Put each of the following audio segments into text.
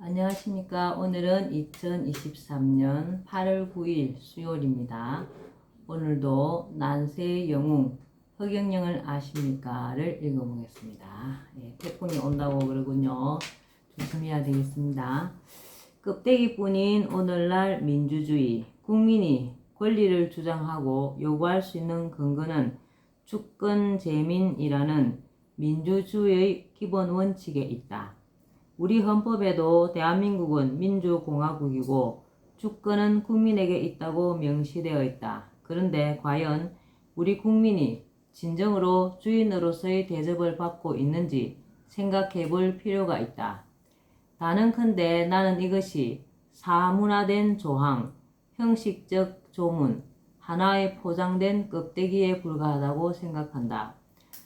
안녕하십니까. 오늘은 2023년 8월 9일 수요일입니다. 오늘도 난세의 영웅 허경영을 아십니까를 읽어보겠습니다. 태풍이 온다고 그러군요. 조심해야 되겠습니다. 껍데기뿐인 오늘날 민주주의, 국민이 권리를 주장하고 요구할 수 있는 근거는 주권재민이라는 민주주의의 기본 원칙에 있다. 우리 헌법에도 대한민국은 민주공화국이고 주권은 국민에게 있다고 명시되어 있다. 그런데 과연 우리 국민이 진정으로 주인으로서의 대접을 받고 있는지 생각해 볼 필요가 있다. 단언컨대 나는 이것이 사문화된 조항, 형식적 조문, 하나의 포장된 껍데기에 불과하다고 생각한다.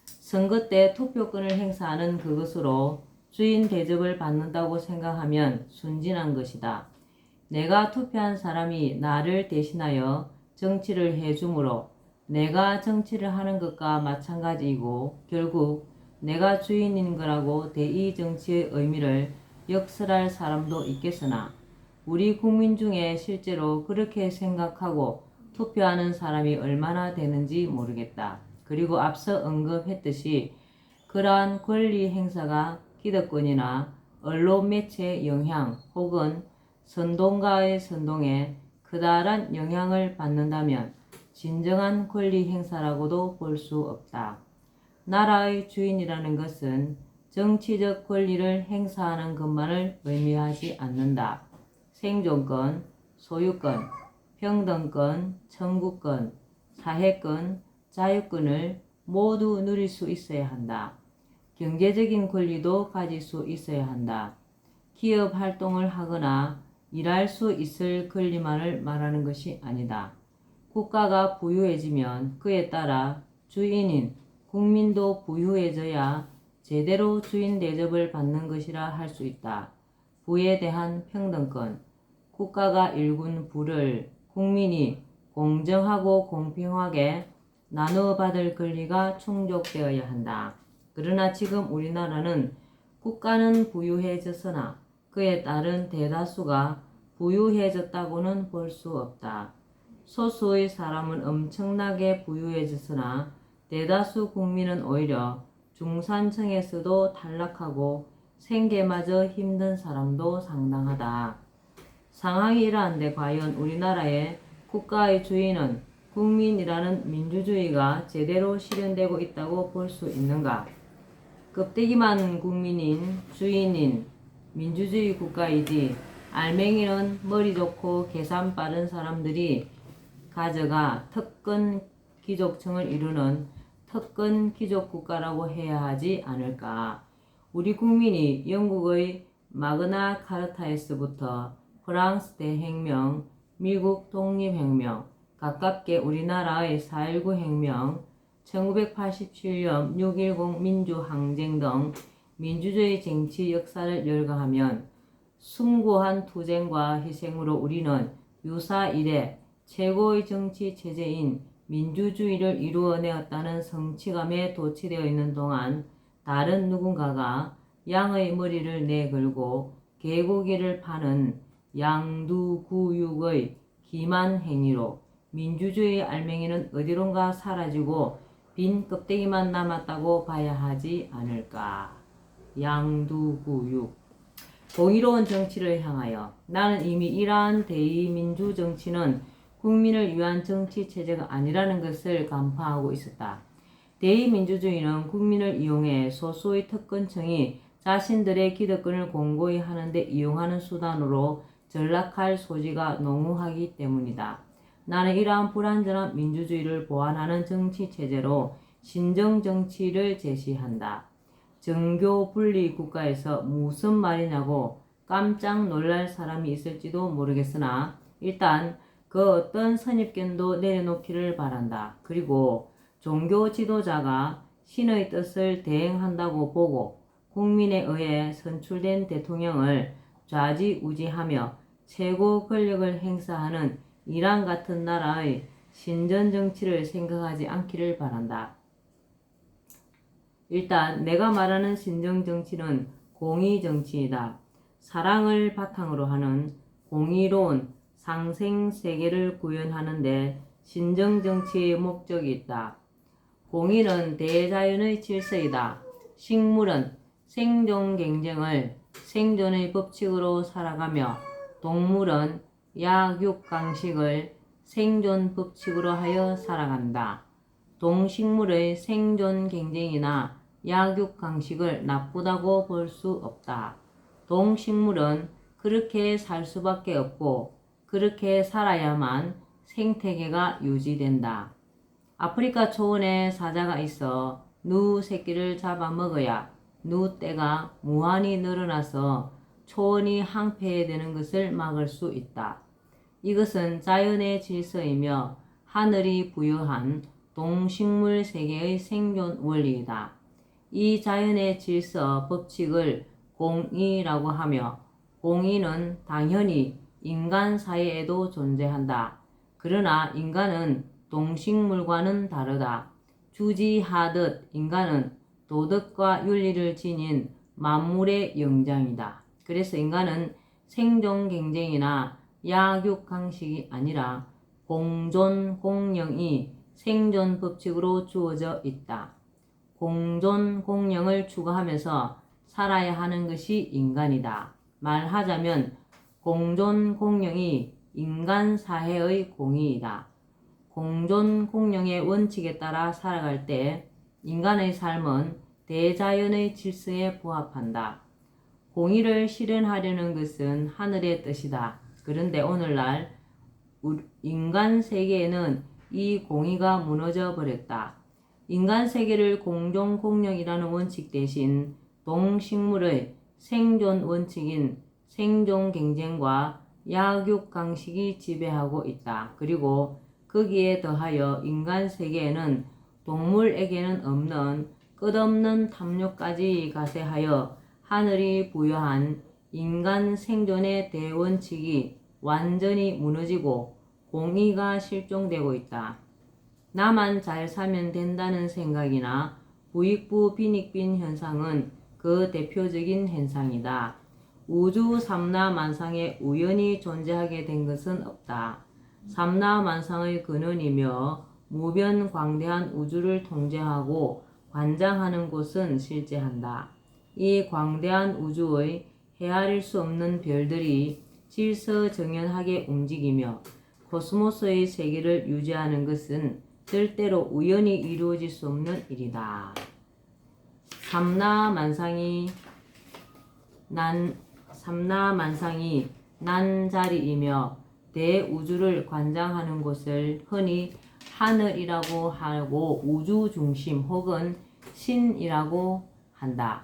선거 때 투표권을 행사하는 그것으로 주인 대접을 받는다고 생각하면 순진한 것이다. 내가 투표한 사람이 나를 대신하여 정치를 해주므로 내가 정치를 하는 것과 마찬가지이고 결국 내가 주인인 거라고 대의 정치의 의미를 역설할 사람도 있겠으나 우리 국민 중에 실제로 그렇게 생각하고 투표하는 사람이 얼마나 되는지 모르겠다. 그리고 앞서 언급했듯이 그러한 권리 행사가 기득권이나 언론 매체의 영향 혹은 선동가의 선동에 커다란 영향을 받는다면 진정한 권리 행사라고도 볼 수 없다. 나라의 주인이라는 것은 정치적 권리를 행사하는 것만을 의미하지 않는다. 생존권, 소유권, 평등권, 청구권, 사회권, 자유권을 모두 누릴 수 있어야 한다. 경제적인 권리도 가질 수 있어야 한다. 기업 활동을 하거나 일할 수 있을 권리만을 말하는 것이 아니다. 국가가 부유해지면 그에 따라 주인인 국민도 부유해져야 제대로 주인 대접을 받는 것이라 할 수 있다. 부에 대한 평등권, 국가가 일군 부를 국민이 공정하고 공평하게 나누어 받을 권리가 충족되어야 한다. 그러나 지금 우리나라는 국가는 부유해졌으나 그에 따른 대다수가 부유해졌다고는 볼 수 없다. 소수의 사람은 엄청나게 부유해졌으나 대다수 국민은 오히려 중산층에서도 탈락하고 생계마저 힘든 사람도 상당하다. 상황이 이러한데 과연 우리나라의 국가의 주인은 국민이라는 민주주의가 제대로 실현되고 있다고 볼 수 있는가? 껍데기만 국민인 주인인 민주주의 국가이지 알맹이는 머리 좋고 계산 빠른 사람들이 가져가 특권 귀족층을 이루는 특권 귀족 국가라고 해야 하지 않을까. 우리 국민이 영국의 마그나 카르타에서부터 프랑스 대혁명, 미국 독립혁명, 가깝게 우리나라의 4.19 혁명, 1987년 6.10 민주항쟁 등 민주주의 정치 역사를 열거하면 숭고한 투쟁과 희생으로 우리는 유사 이래 최고의 정치 체제인 민주주의를 이루어내었다는 성취감에 도취되어 있는 동안 다른 누군가가 양의 머리를 내걸고 개고기를 파는 양두구육의 기만 행위로 민주주의의 알맹이는 어디론가 사라지고 빈 껍데기만 남았다고 봐야 하지 않을까. 양두구육. 공의로운 정치를 향하여 나는 이미 이러한 대의민주 정치는 국민을 위한 정치 체제가 아니라는 것을 간파하고 있었다. 대의민주주의는 국민을 이용해 소수의 특권층이 자신들의 기득권을 공고히 하는데 이용하는 수단으로 전락할 소지가 농후하기 때문이다. 나는 이러한 불완전한 민주주의를 보완하는 정치체제로 신정정치를 제시한다. 정교분리 국가에서 무슨 말이냐고 깜짝 놀랄 사람이 있을지도 모르겠으나 일단 그 어떤 선입견도 내려놓기를 바란다. 그리고 종교 지도자가 신의 뜻을 대행한다고 보고 국민에 의해 선출된 대통령을 좌지우지하며 최고 권력을 행사하는 이란 같은 나라의 신전 정치를 생각하지 않기를 바란다. 일단 내가 말하는 신정 정치는 공의 정치이다. 사랑을 바탕으로 하는 공의로운 상생세계를 구현하는 데 신정정치의 목적이 있다. 공의는 대자연의 질서이다. 식물은 생존 경쟁을 생존의 법칙으로 살아가며 동물은 약육강식을 생존 법칙으로 하여 살아간다. 동식물의 생존 경쟁이나 약육강식을 나쁘다고 볼 수 없다. 동식물은 그렇게 살 수밖에 없고 그렇게 살아야만 생태계가 유지된다. 아프리카 초원에 사자가 있어 누 새끼를 잡아먹어야 누 떼가 무한히 늘어나서 초원이 항폐되는 것을 막을 수 있다. 이것은 자연의 질서이며 하늘이 부여한 동식물 세계의 생존 원리이다. 이 자연의 질서 법칙을 공의라고 하며 공의는 당연히 인간 사이에도 존재한다. 그러나 인간은 동식물과는 다르다. 주지하듯 인간은 도덕과 윤리를 지닌 만물의 영장이다. 그래서 인간은 생존 경쟁이나 약육강식이 아니라 공존 공영이 생존 법칙으로 주어져 있다. 공존 공영을 추구하면서 살아야 하는 것이 인간이다. 말하자면 공존 공영이 인간 사회의 공의이다. 공존 공영의 원칙에 따라 살아갈 때 인간의 삶은 대자연의 질서에 부합한다. 공의를 실현하려는 것은 하늘의 뜻이다. 그런데 오늘날 인간 세계에는 이 공의가 무너져 버렸다. 인간 세계를 공존 공영이라는 원칙 대신 동식물의 생존 원칙인 생존 경쟁과 약육강식이 지배하고 있다. 그리고 거기에 더하여 인간 세계에는 동물에게는 없는 끝없는 탐욕까지 가세하여 하늘이 부여한 인간 생존의 대원칙이 완전히 무너지고 공의가 실종되고 있다. 나만 잘 살면 된다는 생각이나 부익부 빈익빈 현상은 그 대표적인 현상이다. 우주 삼라만상에 우연히 존재하게 된 것은 없다. 삼라만상의 근원이며 무변광대한 우주를 통제하고 관장하는 곳은 실제한다. 이 광대한 우주의 헤아릴 수 없는 별들이 질서정연하게 움직이며 코스모스의 세계를 유지하는 것은 절대로 우연히 이루어질 수 없는 일이다. 삼라만상이 난 자리이며 대우주를 관장하는 곳을 흔히 하늘이라고 하고 우주 중심 혹은 신이라고 한다.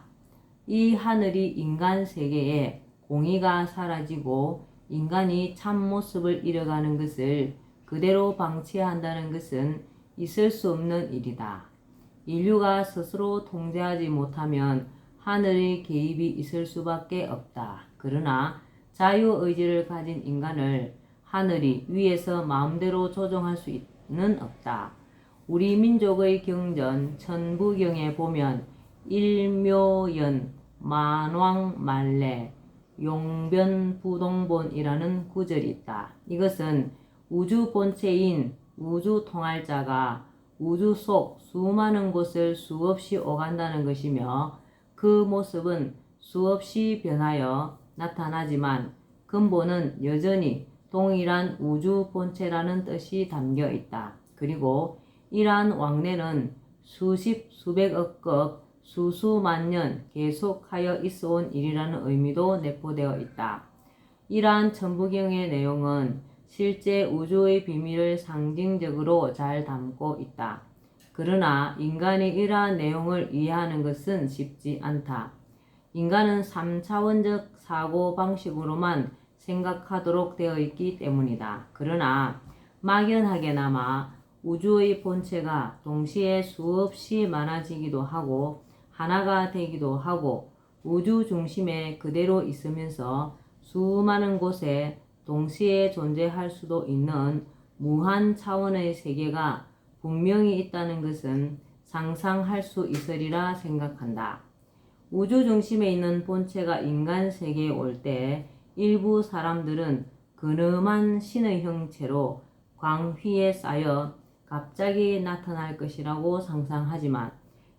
이 하늘이 인간 세계에 공의가 사라지고 인간이 참모습을 잃어가는 것을 그대로 방치한다는 것은 있을 수 없는 일이다. 인류가 스스로 통제하지 못하면 하늘의 개입이 있을 수밖에 없다. 그러나 자유의지를 가진 인간을 하늘이 위에서 마음대로 조종할 수는 없다. 우리 민족의 경전 천부경에 보면 일묘연 만왕만래 용변부동본이라는 구절이 있다. 이것은 우주 본체인 우주 통할자가 우주 속 수많은 곳을 수없이 오간다는 것이며 그 모습은 수없이 변하여 나타나지만 근본은 여전히 동일한 우주 본체라는 뜻이 담겨 있다. 그리고 이러한 왕래는 수십 수백억 급 수수만 년 계속하여 있어온 일이라는 의미도 내포되어 있다. 이러한 천부경의 내용은 실제 우주의 비밀을 상징적으로 잘 담고 있다. 그러나 인간이 이러한 내용을 이해하는 것은 쉽지 않다. 인간은 3차원적 사고 방식으로만 생각하도록 되어 있기 때문이다. 그러나 막연하게나마 우주의 본체가 동시에 수없이 많아지기도 하고 하나가 되기도 하고 우주 중심에 그대로 있으면서 수많은 곳에 동시에 존재할 수도 있는 무한 차원의 세계가 분명히 있다는 것은 상상할 수 있으리라 생각한다. 우주 중심에 있는 본체가 인간 세계에 올 때 일부 사람들은 근엄한 신의 형체로 광휘에 쌓여 갑자기 나타날 것이라고 상상하지만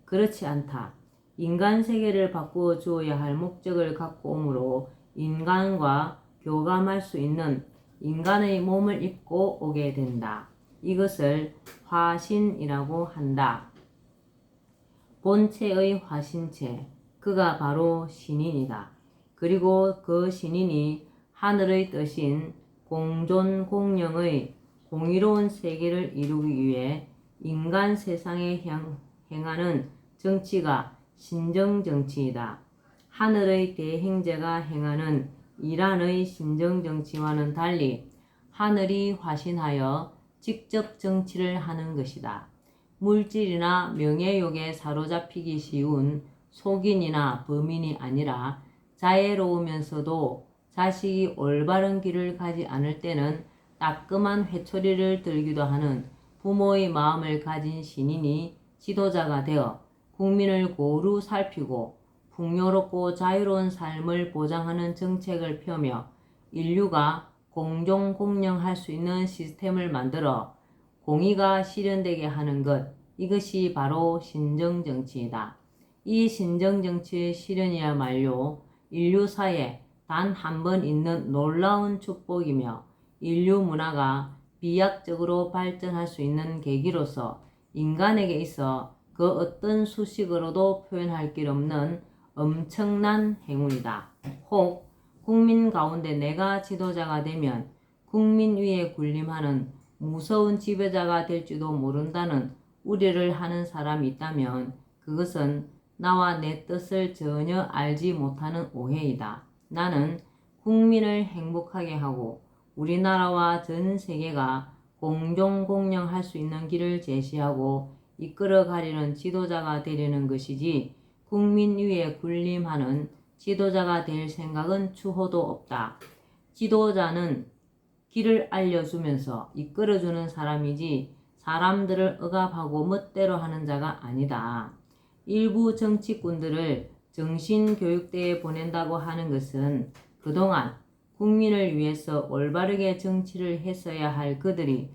그렇지 않다. 인간 세계를 바꾸어 주어야 할 목적을 갖고 오므로 인간과 교감할 수 있는 인간의 몸을 입고 오게 된다. 이것을 화신이라고 한다. 본체의 화신체, 그가 바로 신인이다. 그리고 그 신인이 하늘의 뜻인 공존공령의 공의로운 세계를 이루기 위해 인간 세상에 행하는 정치가 신정정치이다. 하늘의 대행제가 행하는 이란의 신정정치와는 달리 하늘이 화신하여 직접 정치를 하는 것이다. 물질이나 명예욕에 사로잡히기 쉬운 속인이나 범인이 아니라 자애로우면서도 자식이 올바른 길을 가지 않을 때는 따끔한 회초리를 들기도 하는 부모의 마음을 가진 신인이 지도자가 되어 국민을 고루 살피고 풍요롭고 자유로운 삶을 보장하는 정책을 펴며 인류가 공존공령할 수 있는 시스템을 만들어 공의가 실현되게 하는 것, 이것이 바로 신정정치이다. 이 신정정치의 실현이야말로 인류사에 단 한 번 있는 놀라운 축복이며 인류 문화가 비약적으로 발전할 수 있는 계기로서 인간에게 있어 그 어떤 수식어로도 표현할 길 없는 엄청난 행운이다. 혹 국민 가운데 내가 지도자가 되면 국민 위에 군림하는 무서운 지배자가 될지도 모른다는 우려를 하는 사람이 있다면 그것은 나와 내 뜻을 전혀 알지 못하는 오해이다. 나는 국민을 행복하게 하고 우리나라와 전 세계가 공존공령할 수 있는 길을 제시하고 이끌어가려는 지도자가 되려는 것이지 국민 위에 군림하는 지도자가 될 생각은 추호도 없다. 지도자는 길을 알려주면서 이끌어주는 사람이지 사람들을 억압하고 멋대로 하는 자가 아니다. 일부 정치꾼들을 정신교육대에 보낸다고 하는 것은 그동안 국민을 위해서 올바르게 정치를 했어야 할 그들이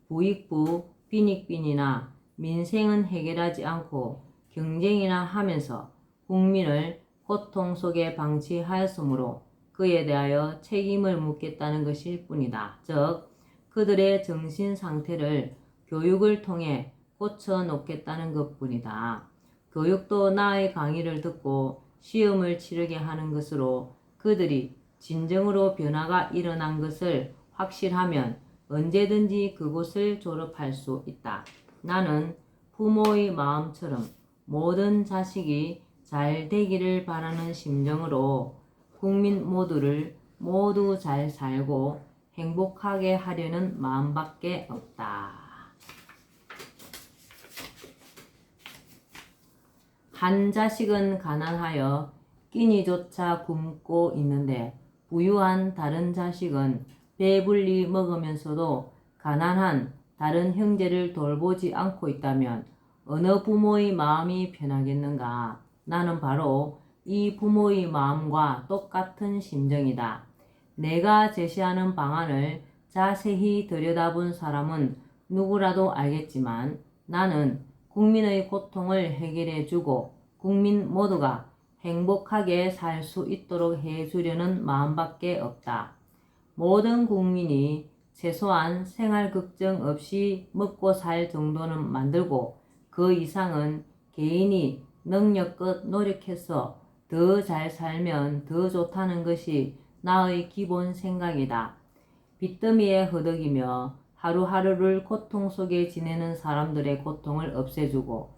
부익부 빈익빈이나 민생은 해결하지 않고 경쟁이나 하면서 국민을 고통 속에 방치하였으므로 그에 대하여 책임을 묻겠다는 것일 뿐이다. 즉, 그들의 정신 상태를 교육을 통해 고쳐놓겠다는 것뿐이다. 교육도 나의 강의를 듣고 시험을 치르게 하는 것으로 그들이 진정으로 변화가 일어난 것을 확실하면 언제든지 그곳을 졸업할 수 있다. 나는 부모의 마음처럼 모든 자식이 잘 되기를 바라는 심정으로 국민 모두를 모두 잘 살고 행복하게 하려는 마음밖에 없다. 한 자식은 가난하여 끼니조차 굶고 있는데 부유한 다른 자식은 배불리 먹으면서도 가난한 다른 형제를 돌보지 않고 있다면 어느 부모의 마음이 편하겠는가? 나는 바로 이 부모의 마음과 똑같은 심정이다. 내가 제시하는 방안을 자세히 들여다본 사람은 누구라도 알겠지만 나는 국민의 고통을 해결해주고 국민 모두가 행복하게 살 수 있도록 해주려는 마음밖에 없다. 모든 국민이 최소한 생활 걱정 없이 먹고 살 정도는 만들고 그 이상은 개인이 능력껏 노력해서 더 잘 살면 더 좋다는 것이 나의 기본 생각이다. 빚더미에 허덕이며 하루하루를 고통 속에 지내는 사람들의 고통을 없애주고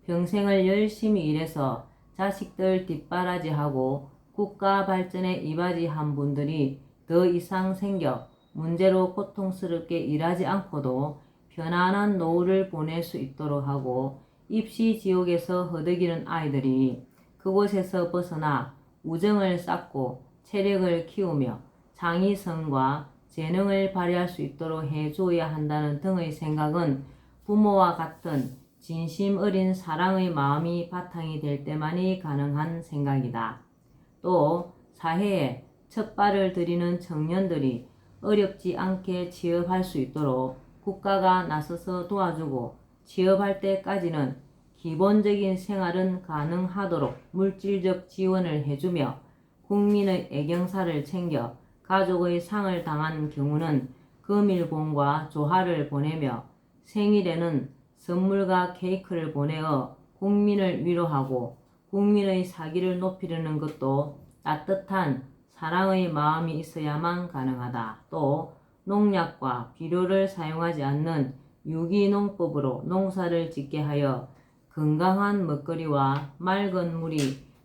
평생을 열심히 일해서 자식들 뒷바라지하고 국가 발전에 이바지한 분들이 더 이상 생겨 문제로 고통스럽게 일하지 않고도 편안한 노후를 보낼 수 있도록 하고 입시 지옥에서 허덕이는 아이들이 그곳에서 벗어나 우정을 쌓고 체력을 키우며 창의성과 재능을 발휘할 수 있도록 해줘야 한다는 등의 생각은 부모와 같은 진심 어린 사랑의 마음이 바탕이 될 때만이 가능한 생각이다. 또 사회에 첫 발을 들이는 청년들이 어렵지 않게 취업할 수 있도록 국가가 나서서 도와주고 취업할 때까지는 기본적인 생활은 가능하도록 물질적 지원을 해주며 국민의 애경사를 챙겨 가족의 상을 당한 경우는 금일봉과 조화를 보내며 생일에는 선물과 케이크를 보내어 국민을 위로하고 국민의 사기를 높이려는 것도 따뜻한 사랑의 마음이 있어야만 가능하다. 또 농약과 비료를 사용하지 않는 유기농법으로 농사를 짓게 하여 건강한 먹거리와 맑은 물이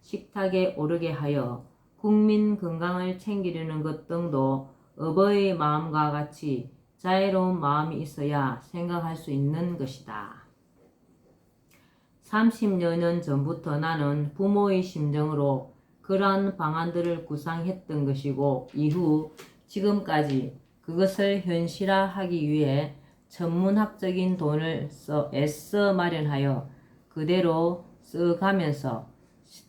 식탁에 오르게 하여 국민 건강을 챙기려는 것 등도 어버이의 마음과 같이 자애로운 마음이 있어야 생각할 수 있는 것이다. 30여 년 전부터 나는 부모의 심정으로 그러한 방안들을 구상했던 것이고 이후 지금까지 그것을 현실화하기 위해 천문학적인 돈을 애써 마련하여 그대로 써가면서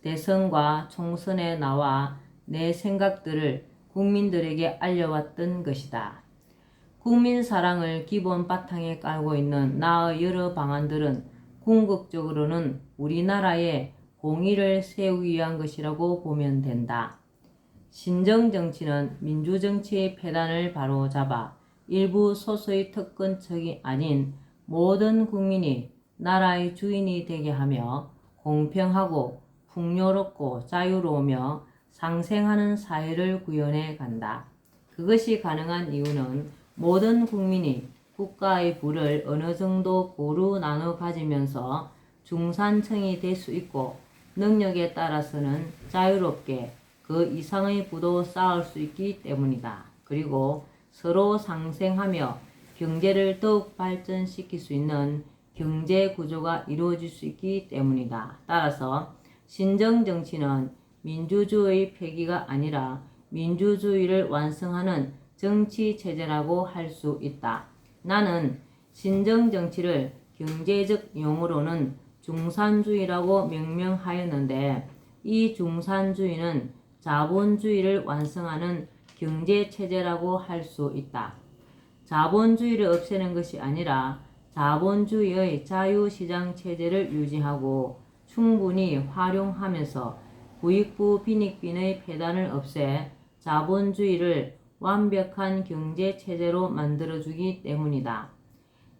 대선과 총선에 나와 내 생각들을 국민들에게 알려왔던 것이다. 국민 사랑을 기본 바탕에 깔고 있는 나의 여러 방안들은 궁극적으로는 우리나라의 공의를 세우기 위한 것이라고 보면 된다. 신정정치는 민주정치의 폐단을 바로잡아 일부 소수의 특권층이 아닌 모든 국민이 나라의 주인이 되게 하며 공평하고 풍요롭고 자유로우며 상생하는 사회를 구현해 간다. 그것이 가능한 이유는 모든 국민이 국가의 부를 어느 정도 고루 나눠 가지면서 중산층이 될 수 있고 능력에 따라서는 자유롭게 그 이상의 부도 쌓을 수 있기 때문이다. 그리고 서로 상생하며 경제를 더욱 발전시킬 수 있는 경제 구조가 이루어질 수 있기 때문이다. 따라서 신정정치는 민주주의 폐기가 아니라 민주주의를 완성하는 정치체제라고 할 수 있다. 나는 신정정치를 경제적 용어로는 중산주의라고 명명하였는데 이 중산주의는 자본주의를 완성하는 경제체제라고 할 수 있다. 자본주의를 없애는 것이 아니라 자본주의의 자유시장체제를 유지하고 충분히 활용하면서 부익부 빈익빈의 폐단을 없애 자본주의를 완벽한 경제체제로 만들어주기 때문이다.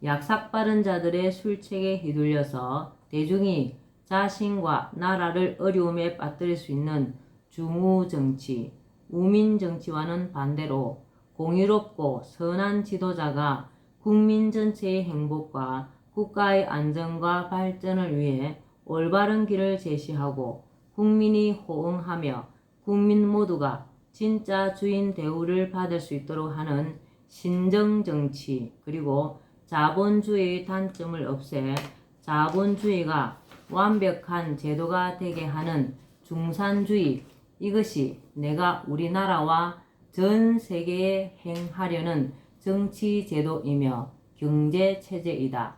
약삭빠른 자들의 술책에 휘둘려서 대중이 자신과 나라를 어려움에 빠뜨릴 수 있는 중우정치, 우민정치와는 반대로 공의롭고 선한 지도자가 국민 전체의 행복과 국가의 안정과 발전을 위해 올바른 길을 제시하고 국민이 호응하며 국민 모두가 진짜 주인 대우를 받을 수 있도록 하는 신정정치, 그리고 자본주의의 단점을 없애 자본주의가 완벽한 제도가 되게 하는 중산주의, 이것이 내가 우리나라와 전 세계에 행하려는 정치제도이며 경제체제이다.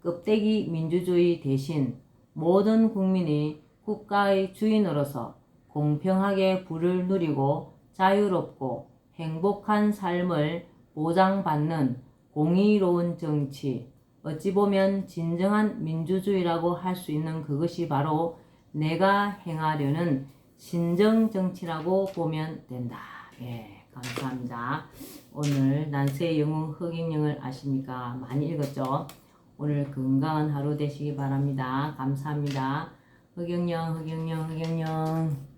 껍데기 민주주의 대신 모든 국민이 국가의 주인으로서 공평하게 부를 누리고 자유롭고 행복한 삶을 보장받는 공의로운 정치, 어찌 보면 진정한 민주주의라고 할 수 있는 그것이 바로 내가 행하려는 신정정치라고 보면 된다. 예, 감사합니다. 오늘 난세의 영웅 흑인영을 아십니까? 많이 읽었죠? 오늘 건강한 하루 되시기 바랍니다. 감사합니다. 흑영영, 흑영영, 흑영영.